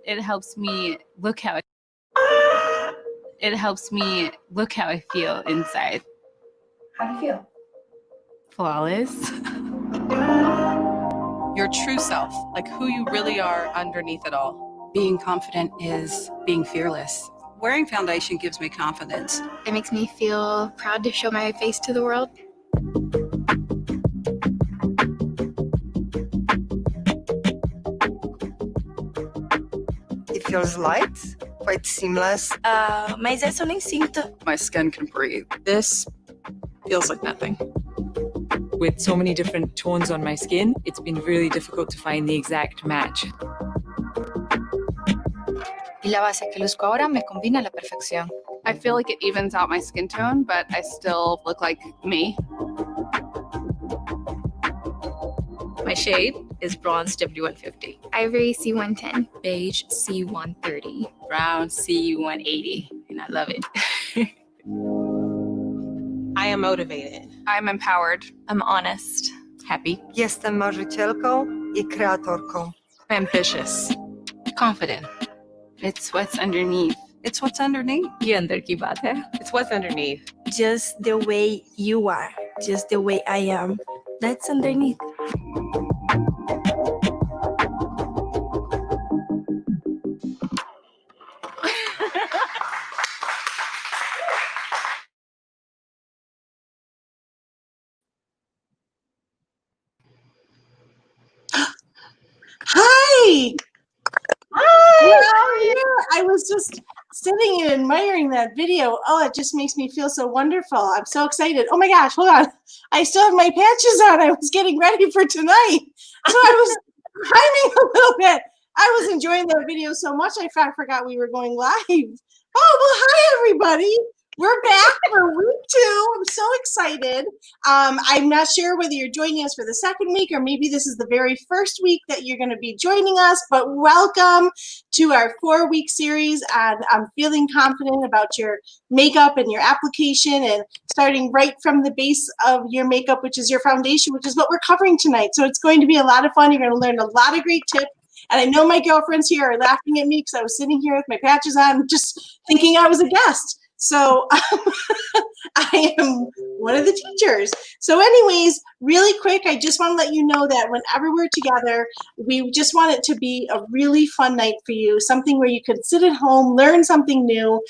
It helps me look how I feel inside. How do you feel? Flawless. Your true self, like who you really are underneath it all. Being confident is being fearless. Wearing foundation gives me confidence. It makes me feel proud to show my face to the world. It feels light, quite seamless. Mas essa eu nem sinto. My skin can breathe. This feels like nothing. With so many different tones on my skin, it's been really difficult to find the exact match. Y la base que luzco ahora me combina a la perfección. I feel like it evens out my skin tone, but I still look like me. My shade is bronze W150. Ivory C110. Beige C130. Brown C180, and I love it. I am motivated. I'm empowered. I'm honest. Happy. Jestem marzycielką I kreatorką. Ambitious. Confident. It's what's underneath. It's what's underneath. ये अंदर की बात है. It's what's underneath. Just the way you are. Just the way I am. That's underneath. Hi! Hi! I was just sitting and admiring that video. Oh, it just makes me feel so wonderful. I'm so excited. Oh my gosh, hold on. I still have my patches on. I was getting ready for tonight. So I was timing a little bit. I was enjoying that video so much I forgot we were going live. Oh, well, hi, everybody. We're back for week 2. I'm so excited. I'm not sure whether you're joining us for the second week or maybe this is the very first week that you're going to be joining us, but welcome to our 4-week series on feeling confident about your makeup and your application and starting right from the base of your makeup, which is your foundation, which is what we're covering tonight. So it's going to be a lot of fun. You're going to learn a lot of great tips. And I know my girlfriends here are laughing at me because I was sitting here with my patches on just thinking I was a guest. So I am one of the teachers. So anyways, really quick, I just want to let you know that whenever we're together, we just want it to be a really fun night for you, something where you can sit at home, learn something new,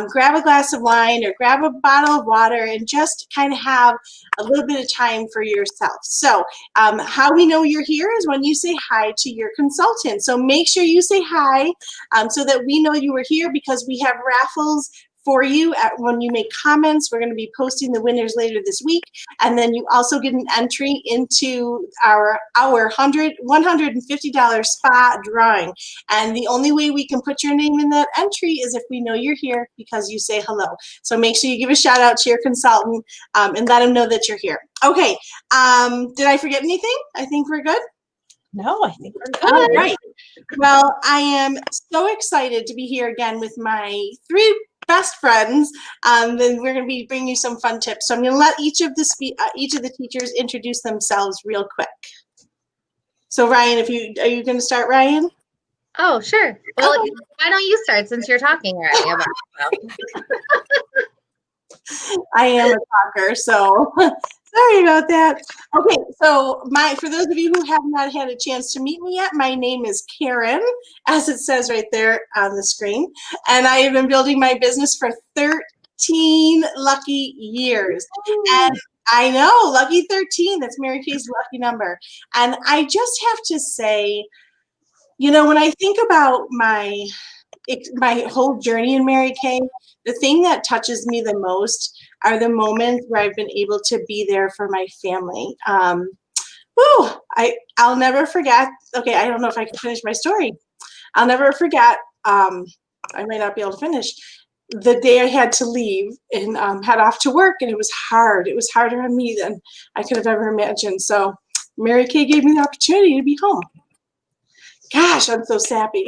grab a glass of wine or grab a bottle of water and just kind of have a little bit of time for yourself. So how we know you're here is when you say hi to your consultant. So make sure you say hi so that we know you were here, because we have raffles for you when you make comments. We're going to be posting the winners later this week, and then you also get an entry into our $150 spa drawing. And the only way we can put your name in that entry is if we know you're here because you say hello. So make sure you give a shout out to your consultant and let them know that you're here. Okay, did I forget anything? I think we're good. No, I think we're good. All right. Well, I am so excited to be here again with my 3 best friends. Then we're going to be bringing you some fun tips. So I'm going to let each of the teachers introduce themselves real quick. So Ryan, are you going to start, Ryan? Oh, sure. Well, why don't you start since you're talking already? I am a talker, so sorry about that. Okay, so for those of you who have not had a chance to meet me yet, my name is Karen, as it says right there on the screen, and I have been building my business for 13 lucky years. And I know, lucky 13, that's Mary Kay's lucky number. And I just have to say, you know, when I think about my whole journey in Mary Kay, the thing that touches me the most are the moments where I've been able to be there for my family. I'll never forget. Okay, I don't know if I can finish my story. I'll never forget. I might not be able to finish. The day I had to leave and head off to work, and it was hard. It was harder on me than I could have ever imagined. So Mary Kay gave me the opportunity to be home. Gosh, I'm so sappy.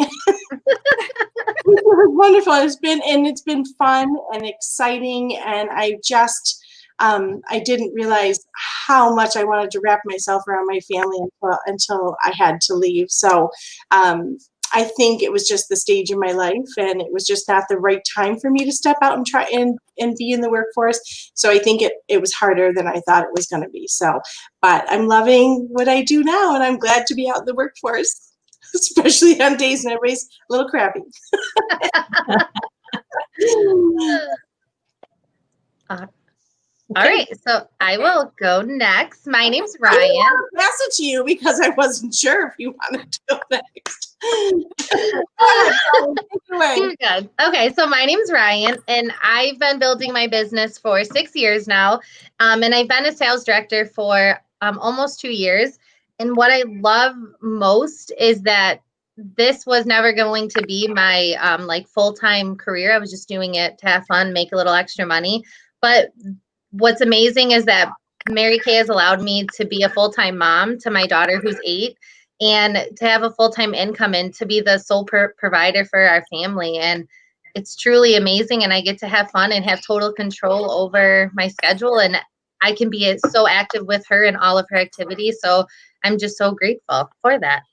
It was wonderful. It's been fun and exciting, and I didn't realize how much I wanted to wrap myself around my family until I had to leave. So I think it was just the stage in my life, and it was just not the right time for me to step out and try and be in the workforce. So I think it was harder than I thought it was going to be. So, but I'm loving what I do now, and I'm glad to be out in the workforce, especially on days when everybody's a little crappy. All right, so I will go next. My name's Ryan. I pass it to you because I wasn't sure if you wanted to go next. You're good. Okay, so my name's Ryan, and I've been building my business for 6 years now, and I've been a sales director for almost 2 years. And what I love most is that this was never going to be my like full-time career. I was just doing it to have fun, make a little extra money. But what's amazing is that Mary Kay has allowed me to be a full-time mom to my daughter who's 8, and to have a full-time income and to be the sole provider for our family. And it's truly amazing, and I get to have fun and have total control over my schedule, and I can be so active with her in all of her activities. So I'm just so grateful for that.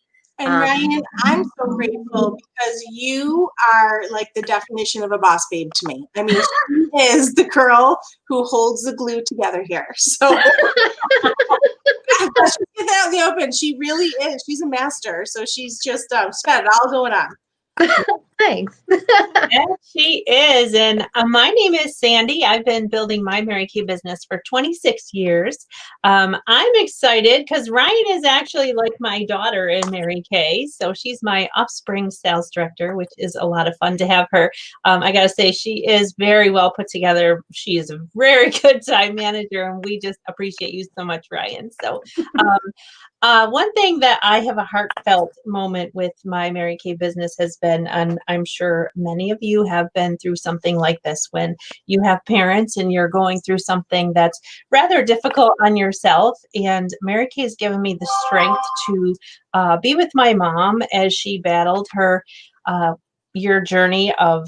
And Ryan, I'm so grateful because you are like the definition of a boss babe to me. I mean, she is the girl who holds the glue together here. So let's just get that out in the open. She really is. She's a master. So she's just spent it all going on. Thanks. Yes, she is. And my name is Sandy. I've been building my Mary Kay business for 26 years. I'm excited because Ryan is actually like my daughter in Mary Kay. So she's my offspring sales director, which is a lot of fun to have her. I got to say, she is very well put together. She is a very good time manager, and we just appreciate you so much, Ryan. So one thing that I have a heartfelt moment with my Mary Kay business has been, and I'm sure many of you have been through something like this, when you have parents and you're going through something that's rather difficult on yourself. And Mary Kay has given me the strength to be with my mom as she battled her year journey of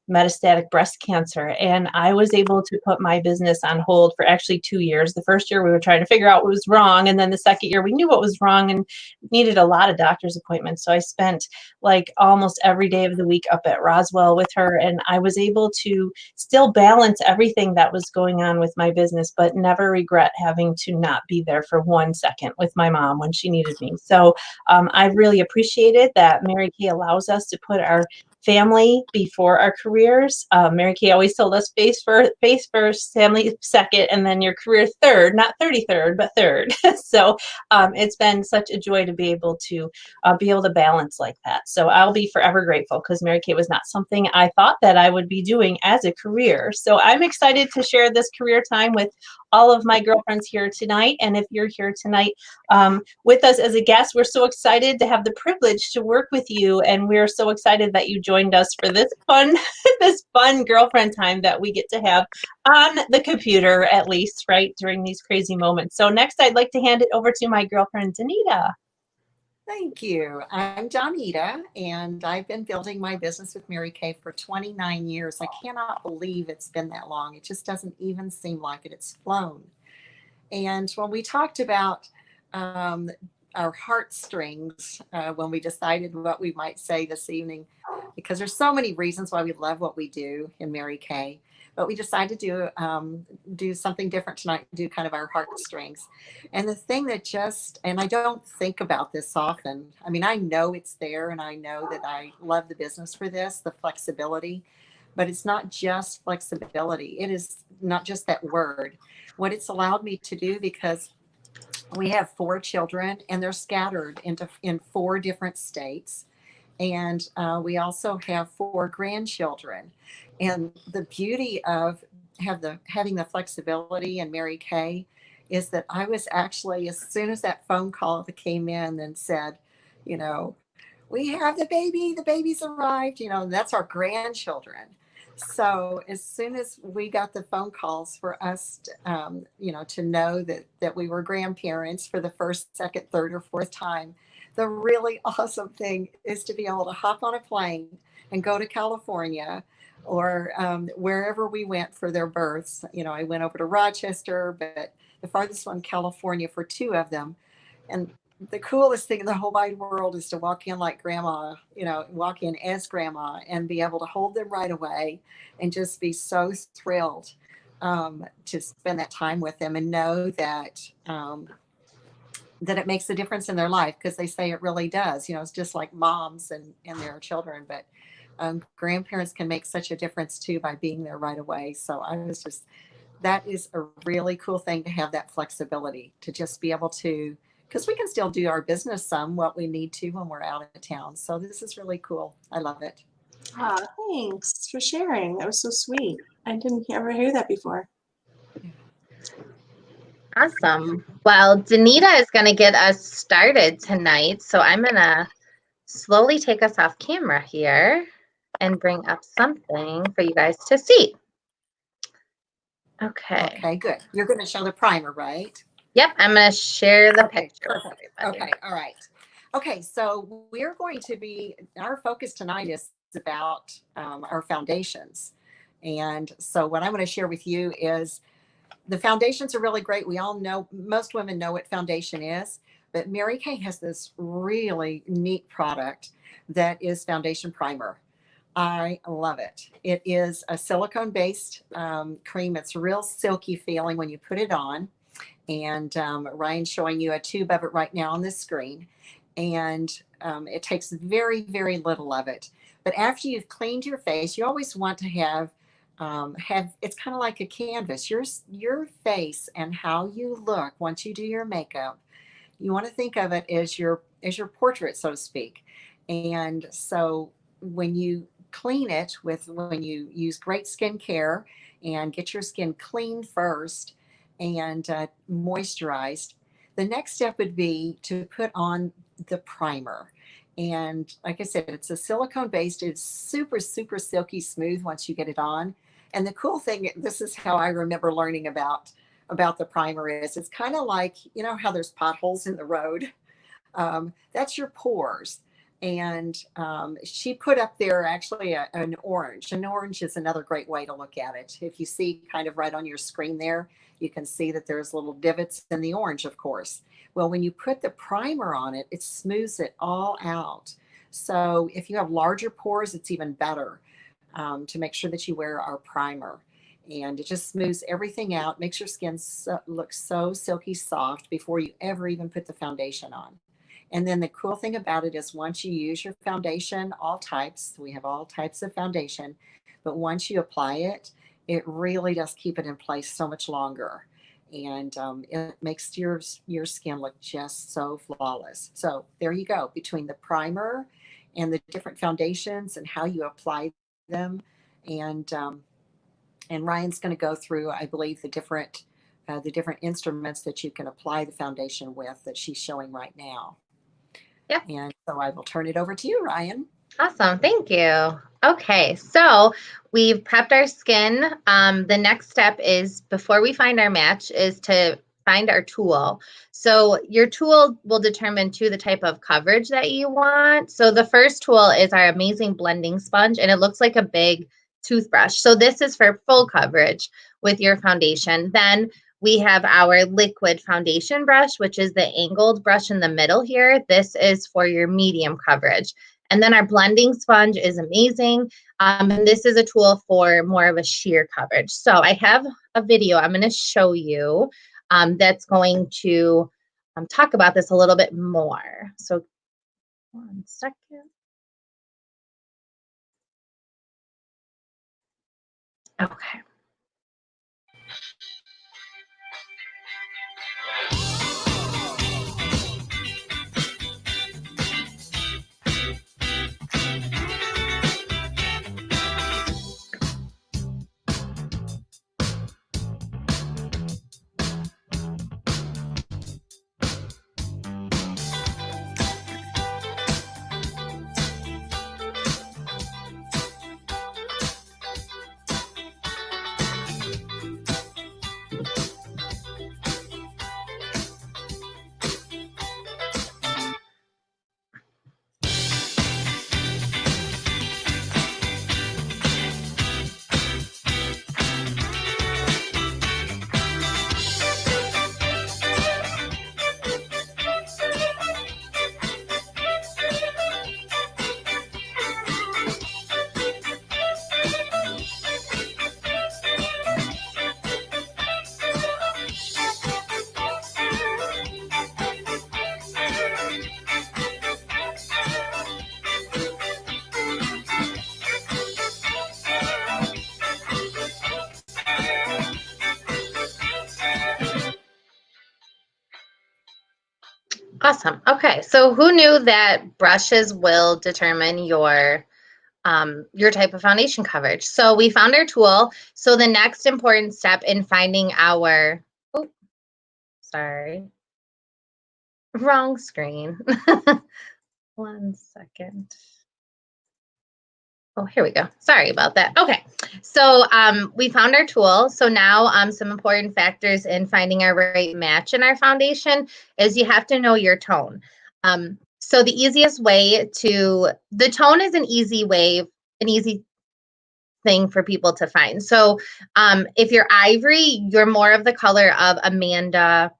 metastatic breast cancer. And I was able to put my business on hold for actually 2 years. The first year we were trying to figure out what was wrong. And then the second year we knew what was wrong and needed a lot of doctor's appointments. So I spent like almost every day of the week up at Roswell with her. And I was able to still balance everything that was going on with my business, but never regret having to not be there for 1 second with my mom when she needed me. So I really appreciated that Mary Kay allows us to put our family before our careers. Mary Kay always told us face first, family second, and then your career third, not 33rd, but third. So it's been such a joy to be able to balance like that. So I'll be forever grateful because Mary Kay was not something I thought that I would be doing as a career. So I'm excited to share this career time with all of my girlfriends here tonight. And if you're here tonight with us as a guest, we're so excited to have the privilege to work with you. And we're so excited that you joined us for this fun girlfriend time that we get to have on the computer, at least, right, during these crazy moments. So next, I'd like to hand it over to my girlfriend, Danita. Thank you. I'm Donita, and I've been building my business with Mary Kay for 29 years. I cannot believe it's been that long. It just doesn't even seem like it. It's flown. And when we talked about our heartstrings, when we decided what we might say this evening, because there's so many reasons why we love what we do in Mary Kay, but we decided to do something different tonight, do kind of our heartstrings. And the thing that and I don't think about this often. I mean, I know it's there, and I know that I love the business for this, the flexibility, but it's not just flexibility. It is not just that word. What it's allowed me to do, because we have 4 children and they're scattered in 4 different states. And we also have 4 grandchildren. And the beauty of having the flexibility in Mary Kay is that I was actually, as soon as that phone call came in and said, we have the baby's arrived, that's our grandchildren. So as soon as we got the phone calls for us, to know that we were grandparents for the first, second, third, or fourth time, the really awesome thing is to be able to hop on a plane and go to California or wherever we went for their births. I went over to Rochester, but the farthest one, California, for 2 of them. And the coolest thing in the whole wide world is to walk in like grandma, walk in as grandma and be able to hold them right away and just be so thrilled to spend that time with them and know that that it makes a difference in their life, because they say it really does. It's just like moms and their children, but grandparents can make such a difference too by being there right away. So that is a really cool thing to have that flexibility to just be able to, because we can still do our business what we need to when we're out of town. So this is really cool. I love it. Thanks for sharing. That was so sweet. I didn't ever hear that before. Awesome. Well, Danita is going to get us started tonight. So I'm going to slowly take us off camera here and bring up something for you guys to see. Okay. Okay, good. You're going to show the primer, right? Yep, I'm going to share the picture. Perfect. Okay, all right. Okay, so our focus tonight is about our foundations. And so what I'm going to share with you is the foundations are really great. We all know, most women know what foundation is, but Mary Kay has this really neat product that is foundation primer. I love it. It is a silicone-based cream. It's real silky feeling when you put it on. And Ryan's showing you a tube of it right now on the screen. And it takes very, very little of it. But after you've cleaned your face, you always want to have it's kind of like a canvas. Your face and how you look once you do your makeup, you want to think of it as your portrait, so to speak. And so when you clean it when you use great skincare and get your skin clean first and moisturized, the next step would be to put on the primer. And like I said, it's a silicone based. It's super, super silky smooth once you get it on. And the cool thing, this is how I remember learning about the primer is it's kind of like, how there's potholes in the road. That's your pores. And she put up there actually an orange. An orange is another great way to look at it. If you see kind of right on your screen there, you can see that there's little divots in the orange, of course. Well, when you put the primer on it, it smooths it all out. So if you have larger pores, it's even better to make sure that you wear our primer. And it just smooths everything out, makes your skin look so silky soft before you ever even put the foundation on. And then the cool thing about it is once you use your foundation, all types, we have all types of foundation, but once you apply it, it really does keep it in place so much longer. And it makes your skin look just so flawless. So there you go, between the primer and the different foundations and how you apply them. And Ryan's going to go through, I believe, the different instruments that you can apply the foundation with that she's showing right now. Yeah. And so I will turn it over to you, Ryan. Awesome. Thank you. Okay. So we've prepped our skin. The next step is, before we find our match, is to find our tool. So your tool will determine the type of coverage that you want. So the first tool is our amazing blending sponge, and it looks like a big toothbrush. So this is for full coverage with your foundation. Then we have our liquid foundation brush, which is the angled brush in the middle here. This is for your medium coverage. And then our blending sponge is amazing. And this is a tool for more of a sheer coverage. So I have a video I'm going to show you that's going to talk about this a little bit more. So 1 second. Okay. Awesome. Okay, so who knew that brushes will determine your type of foundation coverage? So we found our tool. So the next important step in finding our, oh, sorry, wrong screen. 1 second. Oh, here we go. Sorry about that. Okay, so we found our tool. So now some important factors in finding our right match in our foundation is you have to know your tone. So the easiest way the tone is an easy thing for people to find. So if you're ivory, you're more of the color of Amanda,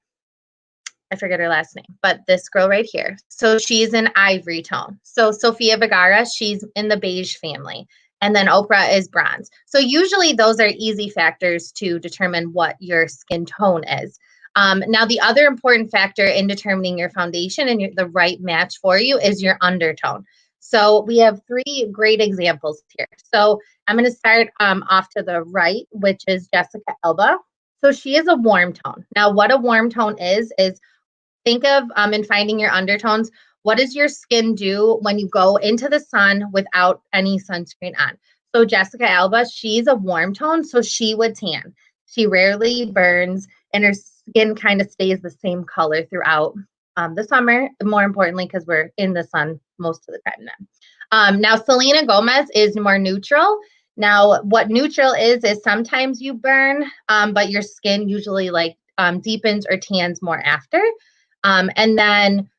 I forget her last name, but this girl right here. So she's an ivory tone. So Sofia Vergara, she's in the beige family. And then Oprah is bronze. So usually those are easy factors to determine what your skin tone is. Now, the other important factor in determining your foundation and the right match for you is your undertone. So we have 3 great examples here. So I'm going to start off to the right, which is Jessica Alba. So she is a warm tone. Now, what a warm tone is think of in finding your undertones, what does your skin do when you go into the sun without any sunscreen on? So Jessica Alba, she's a warm tone, so she would tan. She rarely burns, and her skin kind of stays the same color throughout the summer, more importantly, because we're in the sun most of the time then. Now, Selena Gomez is more neutral. Now, what neutral is sometimes you burn, but your skin usually deepens or tans more after. And then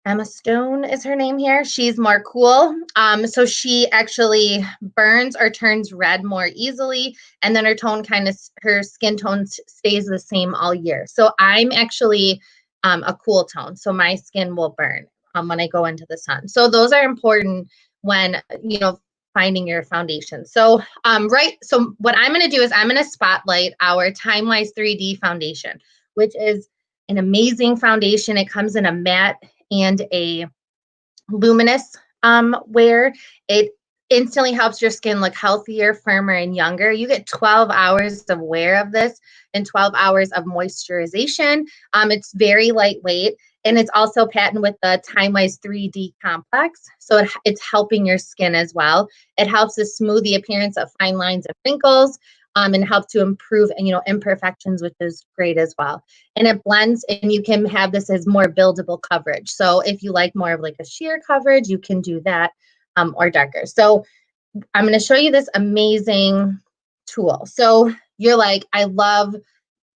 Emma Stone is her name here. She's more cool. So she actually burns or turns red more easily. And then her skin tone stays the same all year. So I'm actually a cool tone. So my skin will burn when I go into the sun. So those are important when, finding your foundation. So, so what I'm going to do is I'm going to spotlight our TimeWise 3D foundation, which is an amazing foundation. It comes in a matte and a luminous wear. It instantly helps your skin look healthier, firmer, and younger. You get 12 hours of wear of this and 12 hours of moisturization. It's very lightweight, and it's also patented with the TimeWise 3D complex. So it's helping your skin as well. It helps to smooth the appearance of fine lines and wrinkles. And help to improve, imperfections, which is great as well. And it blends, and you can have this as more buildable coverage. So if you like more of a sheer coverage, you can do that or darker. So I'm going to show you this amazing tool. So you're like, I love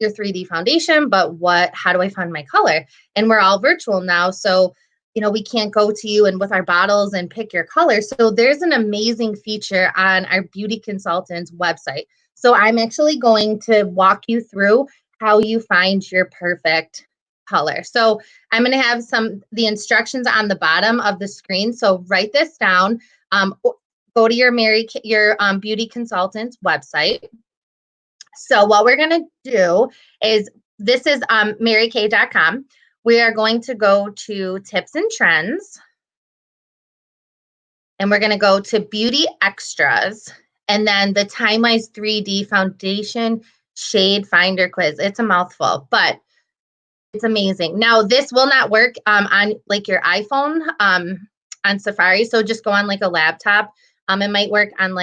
your 3D foundation, but how do I find my color? And we're all virtual now. So, we can't go to you and with our bottles and pick your color. So there's an amazing feature on our beauty consultant's website. So I'm actually going to walk you through how you find your perfect color. So I'm going to have the instructions on the bottom of the screen. So write this down. Go to your beauty consultant's website. So what we're going to do is, this is marykay.com. We are going to go to tips and trends. And we're going to go to beauty extras. And then the TimeWise 3D foundation shade finder quiz. It's a mouthful, but it's amazing. Now, this will not work on your iPhone on Safari. So just go on a laptop. It might work on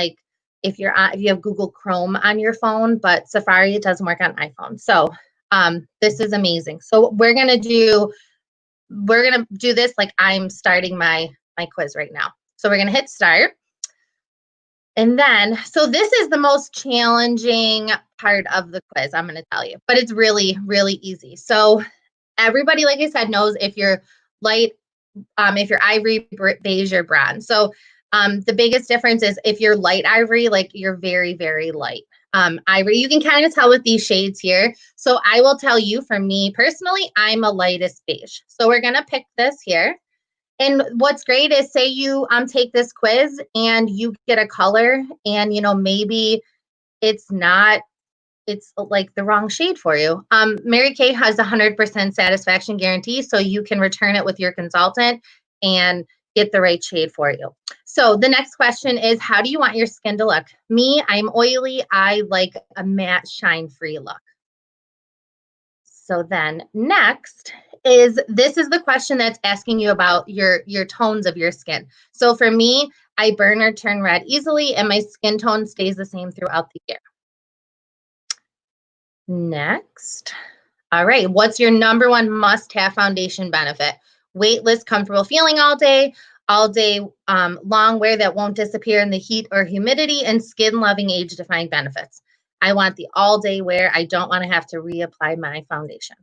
if you have Google Chrome on your phone, but Safari, it doesn't work on iPhone. So this is amazing. So we're gonna do this like I'm starting my quiz right now. So we're gonna hit start. And then, so this is the most challenging part of the quiz, I'm going to tell you, but it's really, really easy. So everybody, like I said, knows if you're light, if you're ivory, beige, or bronze. So the biggest difference is if you're light ivory, you're very, very light. Ivory, you can kind of tell with these shades here. So I will tell you, for me personally, I'm a lightest beige. So we're going to pick this here. And what's great is, say you take this quiz and you get a color and, maybe it's the wrong shade for you. Mary Kay has 100% satisfaction guarantee, so you can return it with your consultant and get the right shade for you. So the next question is, how do you want your skin to look? Me, I'm oily. I like a matte, shine-free look. So then next this is the question that's asking you about your tones of your skin. So for me, I burn or turn red easily, and my skin tone stays the same throughout the year. Next. All right, what's your number one must-have foundation benefit? Weightless, comfortable feeling all day long wear that won't disappear in the heat or humidity, and skin-loving age-defying benefits. I want the all-day wear. I don't want to have to reapply my foundation.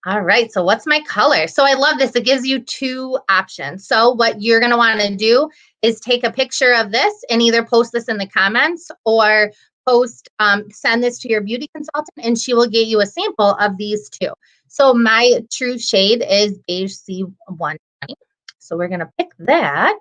All right, so what's my color? So I love this. It gives you two options. So what you're going to want to do is take a picture of this and either post this in the comments or send this to your beauty consultant, and she will get you a sample of these two. So my true shade is beige C120. So we're going to pick that.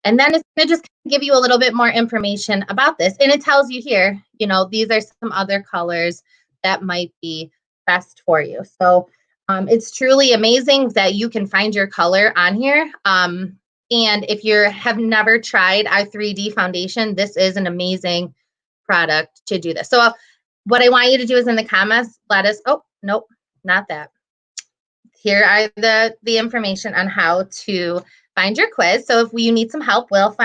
And then it's going to just give you a little bit more information about this. And it tells you here, you know, these are some other colors that might be best for you. So it's truly amazing that you can find your color on here. And if you have never tried our 3D foundation, this is an amazing product to do this. So what I want you to do is in the comments, let us, oh, nope, not that. Here are the information on how to find your quiz. So if you need some help, we'll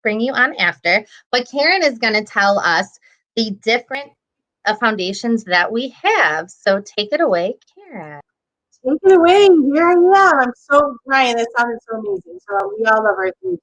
bring you on after. But Karen is going to tell us the different foundations that we have. So take it away, Karen. Take it away. Here I am. I'm so Ryan. That sounded so amazing. So we all love our 3D.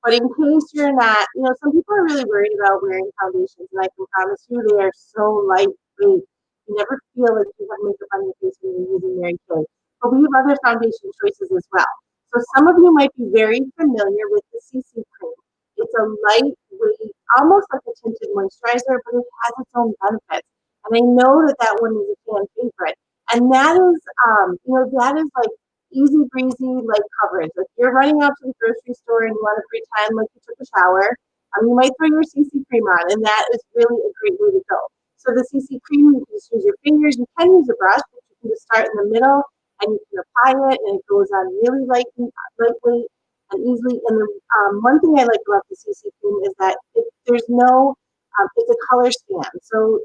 But in case you're not, you know, some people are really worried about wearing foundations, and I can promise you they are so lightweight. You never feel like you have makeup on your face when you're using Mary Kay. But we have other foundation choices as well. So some of you might be very familiar with the CC cream. It's a lightweight, almost like a tinted moisturizer, but it has its own benefits. And I know that one is a fan favorite. And that is, you know, that is like easy breezy, light coverage. If you're running out to the grocery store and you want to pretend like you took a shower, you might throw your CC cream on, and that is really a great way to go. So the CC cream, you can just use your fingers. You can use a brush, but you can just start in the middle, and you can apply it, and it goes on really lightweight and easily. And the one thing I like about the CC cream is that there's no, it's a color scan. So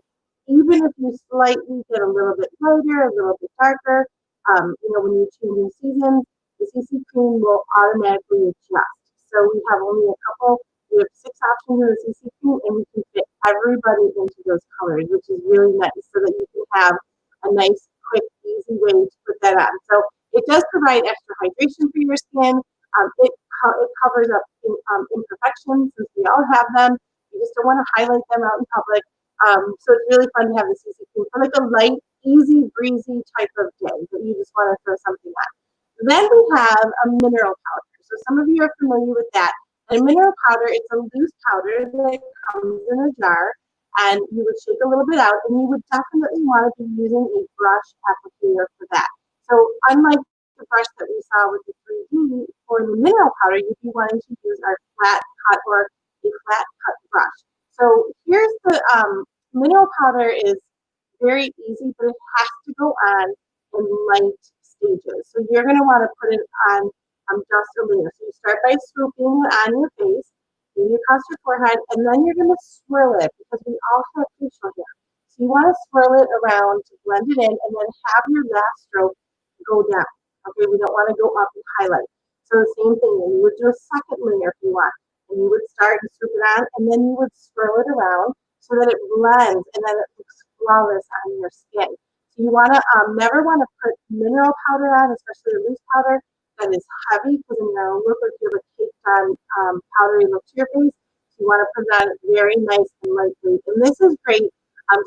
even if you slightly get a little bit lighter, a little bit darker, you know, when you're changing seasons, the CC cream will automatically adjust. So we have only we have 6 options in the CC cream, and we can fit everybody into those colors, which is really nice, so that you can have a nice, quick, easy way to put that on. So it does provide extra hydration for your skin. It covers up imperfections, since we all have them. You just don't want to highlight them out in public. So it's really fun to have the CC cream for like a light, easy, breezy type of day that you just want to throw something on. Then we have a mineral powder. So some of you are familiar with that. And a mineral powder, it's a loose powder that comes in a jar, and you would shake a little bit out, and you would definitely want to be using a brush applicator for that. So unlike the brush that we saw with the 3D, for the mineral powder, you'd be wanting to use our flat cut or a flat cut brush. So here's the mineral powder is very easy, but it has to go on in light stages. So you're going to want to put it on just a layer. So you start by swooping on your face, maybe across your forehead, and then you're going to swirl it, because we all have facial hair. So you want to swirl it around to blend it in, and then have your last stroke go down. Okay, we don't want to go up and highlight. So the same thing, and you would do a second layer if you want. And you would start and swoop it on, and then you would swirl it around so that it blends, and then it looks flawless on your skin. So you want to never want to put mineral powder on, especially the loose powder that is heavy, because then you're going to look like you have a caked on powdery look to your face. So you want to put it on very nice and lightweight. And this is great.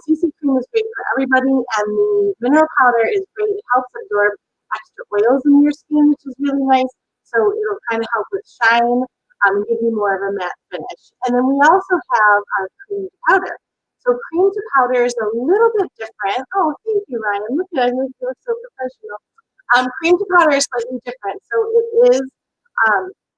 CC cream is great for everybody, and the mineral powder is great. It helps absorb extra oils in your skin, which is really nice. So it'll kind of help with shine and give you more of a matte finish. And then we also have our cream to powder. So cream to powder is a little bit different. Oh, thank you, Ryan. Look at it. You look so professional. Cream to powder is slightly different. So it is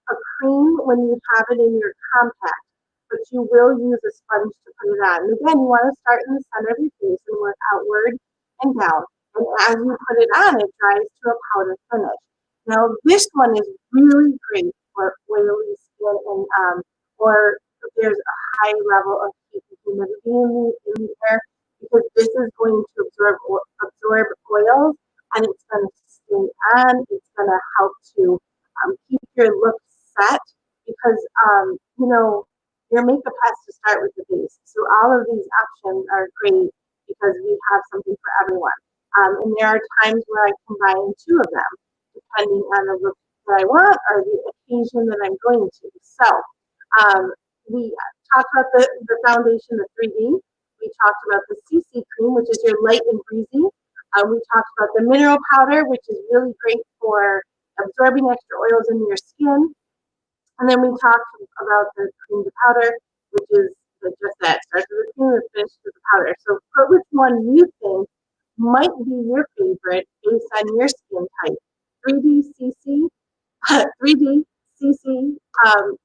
a cream when you have it in your compact, but you will use a sponge to put it on. And again, you want to start in the center of your face and work outward and down. And as you put it on, it dries to a powder finish. Now, this one is really great for oily skin, and or if there's a high level of heat and humidity in the air, because this is going to absorb oils and it's going to stay on. It's going to help to keep your look set because, you know, your makeup has to start with the base. So all of these options are great because we have something for everyone. And there are times where I combine two of them, depending on the look that I want or the occasion that I'm going to. So we talked about the foundation, the 3D. We talked about the CC cream, which is your light and breezy. We talked about the mineral powder, which is really great for absorbing extra oils in your skin. And then we talked about the cream to powder, which is just that. Starts with the cream and finishes with the powder. So put which one you think might be your favorite based on your skin type. 3D CC, 3D CC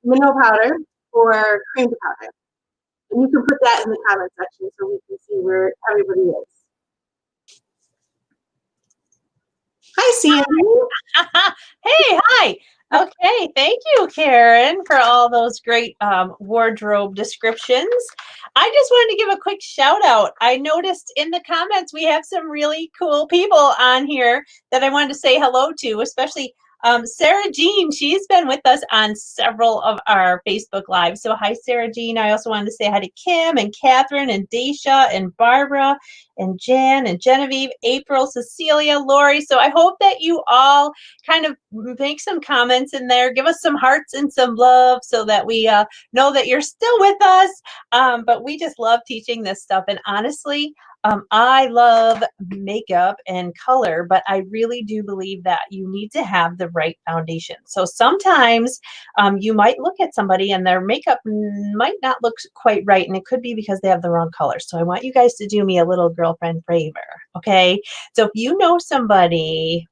mineral powder or cream to powder. And you can put that in the comment section so we can see where everybody is. Hi, Sandy. Hey, hi. Okay, thank you, Karen, for all those great wardrobe descriptions. I just wanted to give a quick shout out. I noticed in the comments we have some really cool people on here that I wanted to say hello to, especially Sarah Jean. She's been with us on several of our Facebook Lives. So hi, Sarah Jean. I also wanted to say hi to Kim and Catherine and Daisha and Barbara and Jan and Genevieve, April, Cecilia, Lori. So I hope that you all kind of make some comments in there. Give us some hearts and some love so that we know that you're still with us. But we just love teaching this stuff. And honestly, I love makeup and color, but I really do believe that you need to have the right foundation. So sometimes you might look at somebody and their makeup might not look quite right, and it could be because they have the wrong color. So I want you guys to do me a little girlfriend favor, okay? So if you know somebody,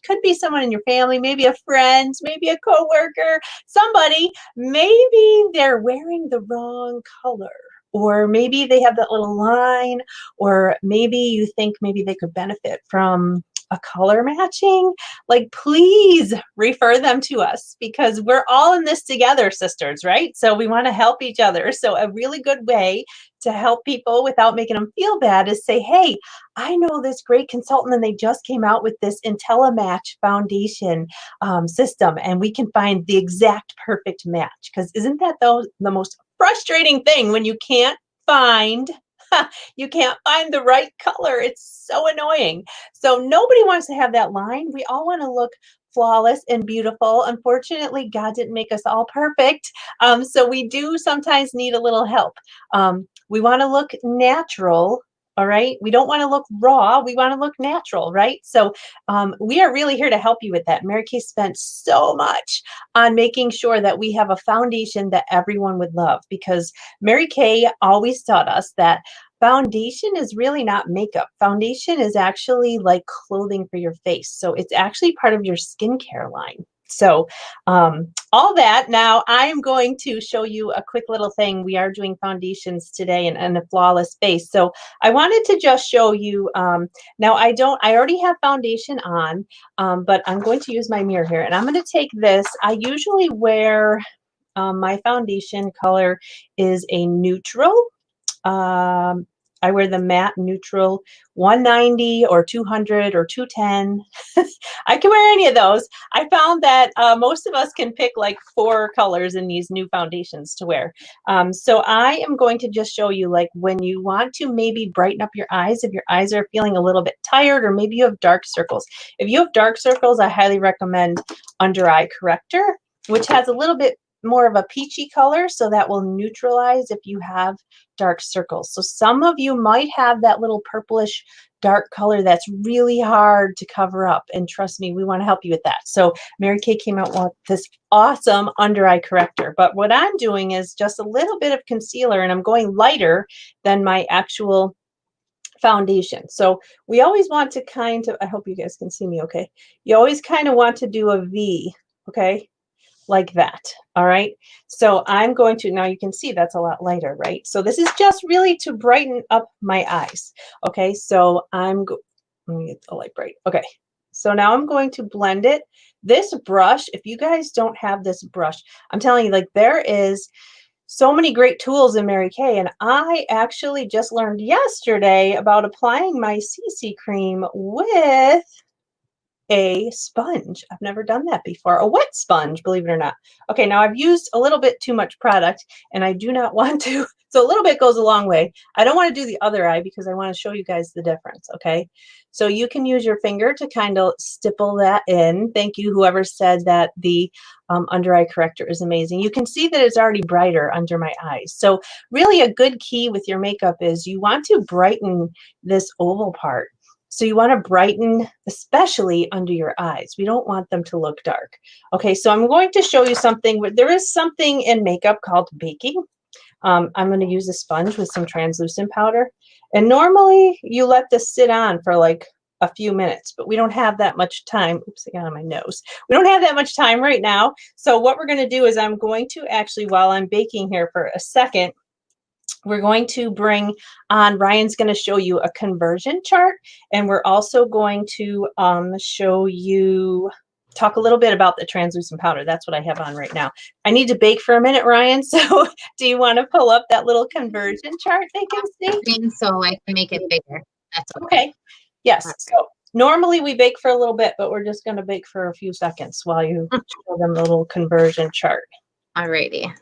could be someone in your family, maybe a friend, maybe a coworker, somebody, maybe they're wearing the wrong color. Or maybe they have that little line, or maybe you think maybe they could benefit from a color matching. Like, please refer them to us because we're all in this together, sisters, right? So we want to help each other. So a really good way to help people without making them feel bad is say, hey, I know this great consultant and they just came out with this IntelliMatch foundation system, and we can find the exact perfect match. Because isn't that the most frustrating thing when you can't find the right color? It's so annoying. So nobody wants to have that line. We all want to look flawless and beautiful. Unfortunately, God didn't make us all perfect. So we do sometimes need a little help. We want to look natural. All right. We don't want to look raw. We want to look natural, right? So we are really here to help you with that. Mary Kay spent so much on making sure that we have a foundation that everyone would love, because Mary Kay always taught us that foundation is really not makeup. Foundation is actually like clothing for your face. So it's actually part of your skincare line. So all that. Now I'm going to show you a quick little thing. We are doing foundations today and a flawless face. So I wanted to just show you, now I already have foundation on, but I'm going to use my mirror here, and I'm going to take this. I usually wear, my foundation color is a neutral. I wear the matte neutral 190 or 200 or 210. I can wear any of those. I found that most of us can pick like 4 colors in these new foundations to wear. So I am going to just show you, like, when you want to maybe brighten up your eyes, if your eyes are feeling a little bit tired, or maybe you have dark circles. If you have dark circles, I highly recommend Under Eye Corrector, which has a little bit more of a peachy color, so that will neutralize if you have dark circles. So some of you might have that little purplish dark color that's really hard to cover up, and trust me, we want to help you with that. So Mary Kay came out with this awesome Under Eye Corrector, but what I'm doing is just a little bit of concealer, and I'm going lighter than my actual foundation. So we always want to kind of, I hope you guys can see me okay. You always kind of want to do a V, okay? Like that. All right. So I'm going to, now you can see that's a lot lighter, right? So this is just really to brighten up my eyes. Okay. So let me get the light bright. Okay. So now I'm going to blend it. This brush, if you guys don't have this brush, I'm telling you, like, there is so many great tools in Mary Kay. And I actually just learned yesterday about applying my CC cream with a sponge. I've never done that before. A wet sponge, believe it or not. Okay, now I've used a little bit too much product and I do not want to. So a little bit goes a long way. I don't want to do the other eye because I want to show you guys the difference, okay? So you can use your finger to kind of stipple that in. Thank you, whoever said that the under eye corrector is amazing. You can see that it's already brighter under my eyes. So really a good key with your makeup is you want to brighten this oval part. So you want to brighten, especially under your eyes. We don't want them to look dark. Okay, so I'm going to show you something. There is something in makeup called baking. I'm going to use a sponge with some translucent powder. And normally you let this sit on for like a few minutes, but we don't have that much time. Oops, I got on my nose. We don't have that much time right now. So what we're going to do is I'm going to actually, while I'm baking here for a second, we're going to bring on, Ryan's going to show you a conversion chart, and we're also going to show you, talk a little bit about the translucent powder. That's what I have on right now. I need to bake for a minute, Ryan, so do you want to pull up that little conversion chart they can see? So I can make it bigger. That's Okay. Yes. So normally we bake for a little bit, but we're just going to bake for a few seconds while you show them the little conversion chart. Alrighty.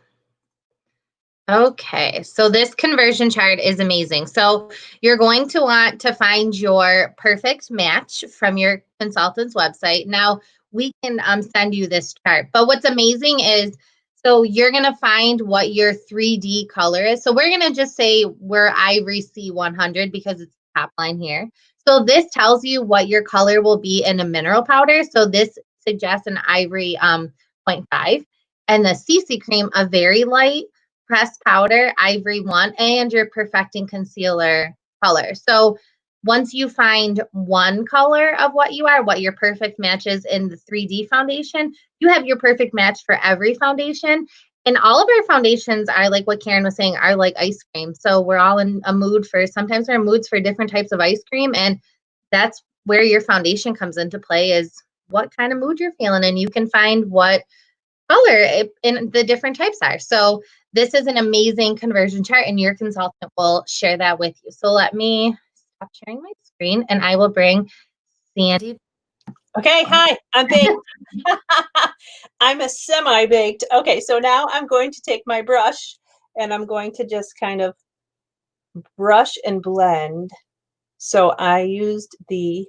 Okay, so this conversion chart is amazing. So you're going to want to find your perfect match from your consultant's website. Now, we can send you this chart, but what's amazing is, so you're going to find what your 3D color is. So we're going to just say we're Ivory C100 because it's the top line here. So this tells you what your color will be in a mineral powder. So this suggests an Ivory 0.5, and the CC cream, a very light pressed powder, Ivory 1, and your perfecting concealer color. So once you find one color of what you are, what your perfect match is in the 3D foundation, you have your perfect match for every foundation. And all of our foundations are like what Karen was saying, are like ice cream. So we're all in a mood for, sometimes we're in moods for different types of ice cream. And that's where your foundation comes into play, is what kind of mood you're feeling. And you can find what color in the different types are. So this is an amazing conversion chart, and your consultant will share that with you. So let me stop sharing my screen and I will bring Sandy. Okay, hi, I'm baked. I'm a semi-baked. Okay, so now I'm going to take my brush and I'm going to just kind of brush and blend. So I used the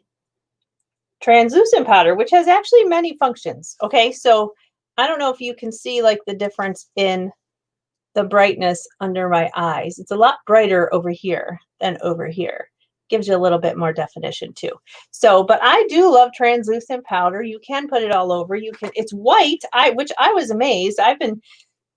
translucent powder, which has actually many functions. Okay, so I don't know if you can see like the difference in the brightness under my eyes. It's a lot brighter over here than over here. Gives you a little bit more definition too. So, but I do love translucent powder. You can put it all over. You can, it's white, which I was amazed. I've been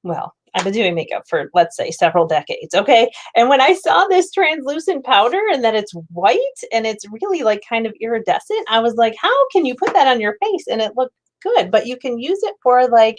doing makeup for, let's say, several decades, okay? And when I saw this translucent powder and that it's white and it's really like kind of iridescent, I was like, how can you put that on your face and it looked good? But you can use it for like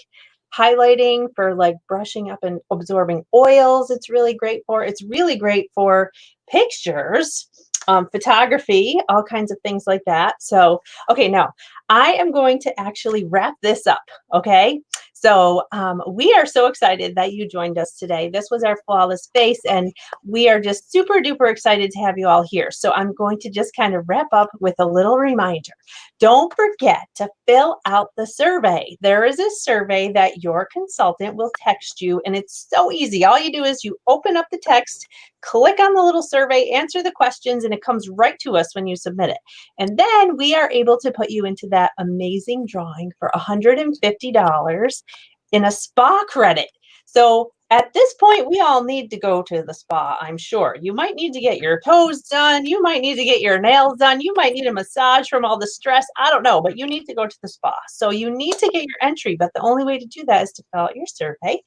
highlighting, for like brushing up and absorbing oils. It's really great for, it's really great for pictures, photography, all kinds of things like that. So, okay, now I am going to actually wrap this up, okay? So we are so excited that you joined us today. This was our Flawless Face, and we are just super duper excited to have you all here. So I'm going to just kind of wrap up with a little reminder. Don't forget to fill out the survey. There is a survey that your consultant will text you, and it's so easy. All you do is you open up the text, click on the little survey, answer the questions, and it comes right to us when you submit it. And then we are able to put you into that amazing drawing for $150 in a spa credit. So at this point, we all need to go to the spa, I'm sure. You might need to get your toes done. You might need to get your nails done. You might need a massage from all the stress. I don't know, but you need to go to the spa. So you need to get your entry, but the only way to do that is to fill out your survey.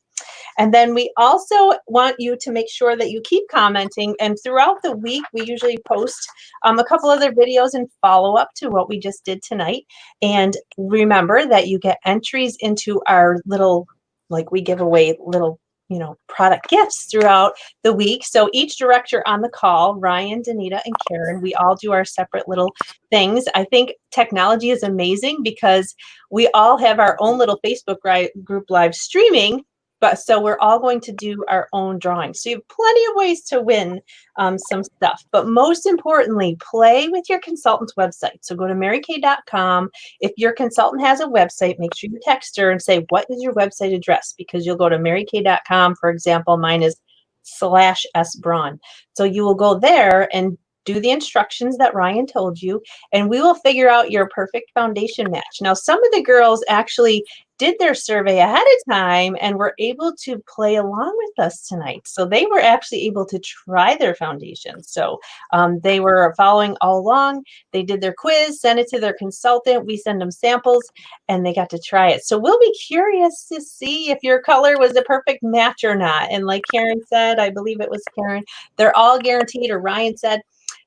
And then we also want you to make sure that you keep commenting. And throughout the week, we usually post a couple other videos and follow up to what we just did tonight. And remember that you get entries into our little, like we give away little, you know, product gifts throughout the week. So each director on the call, Ryan, Danita, and Karen, we all do our separate little things. I think technology is amazing because we all have our own little Facebook group live streaming But so we're all going to do our own drawings. So you have plenty of ways to win some stuff. But most importantly, play with your consultant's website. So go to marykay.com. If your consultant has a website, make sure you text her and say, what is your website address? Because you'll go to marykay.com. For example, mine is /sbraun. So you will go there and do the instructions that Ryan told you, and we will figure out your perfect foundation match. Now, some of the girls actually did their survey ahead of time and were able to play along with us tonight. So they were actually able to try their foundation. So they were following all along. They did their quiz, sent it to their consultant. We send them samples and they got to try it. So we'll be curious to see if your color was a perfect match or not. And like Karen said, I believe it was Karen, they're all guaranteed, or Ryan said,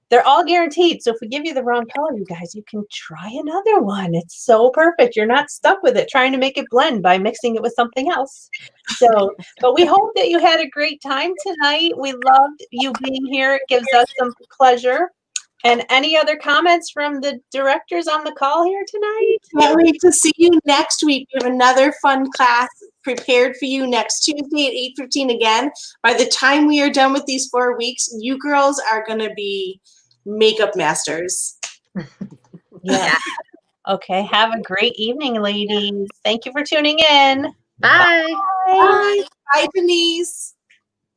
they're all guaranteed. So if we give you the wrong color, you guys, you can try another one. It's so perfect. You're not stuck with it, trying to make it blend by mixing it with something else. So, but we hope that you had a great time tonight. We loved you being here. It gives us some pleasure. And any other comments from the directors on the call here tonight? Can't wait to see you next week. We have another fun class prepared for you next Tuesday at 8:15 again. By the time we are done with these 4 weeks, you girls are going to be makeup masters. Yeah. Okay. Have a great evening, ladies. Thank you for tuning in. Bye. Bye. Bye, Denise.